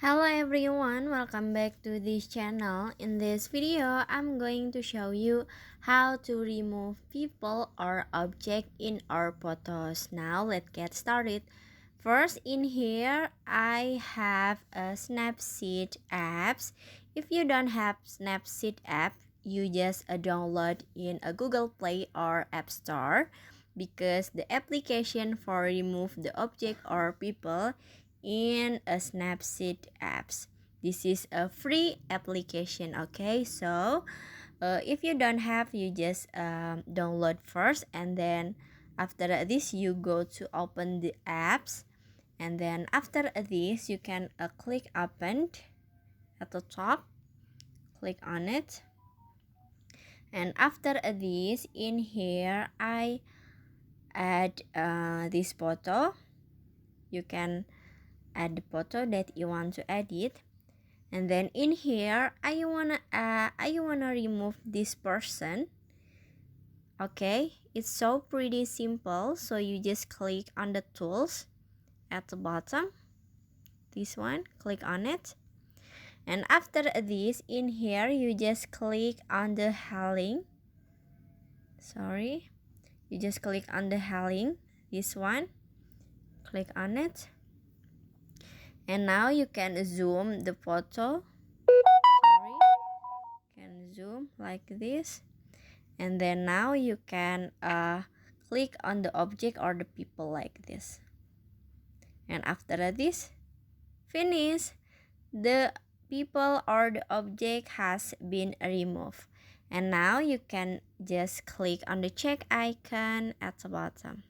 Hello everyone, welcome back to this channel. In this video, I'm going to show you how to remove people or object in our photos. Now let's get started. First, in here I have a Snapseed apps. If you don't have Snapseed app, you just download in a Google Play or App Store, because the application for remove the object or people in a Snapseed apps. This is a free application, okay? So if you don't have, you just download first, and then after this you go to open the apps, and then after this you can click open at the top, click on it, and after this in here I add this photo. You can add the photo that you want to edit, and then in here I wanna remove this person. Okay, it's so pretty simple. So you just click on the tools at the bottom, this one, click on it, and after this in here you just click on the heading. You just click on the heading, this one, click on it, and now you can zoom the photo. Can zoom like this, and then now you can click on the object or the people like this, and after this finish, the people or the object has been removed. And now you can just click on the check icon at the bottom.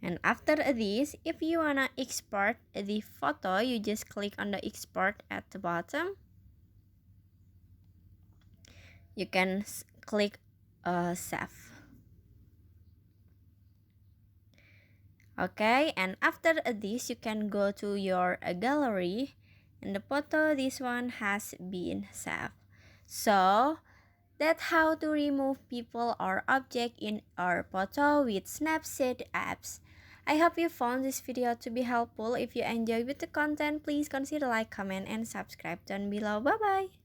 And after this, if you wanna export the photo, you just click on the export at the bottom. You can click save. Okay, and after this you can go to your gallery, and the photo, this one has been saved. So that's how to remove people or object in our photo with Snapseed apps. I hope you found this video to be helpful. If you enjoyed with the content, please consider like, comment, and subscribe down below. Bye bye.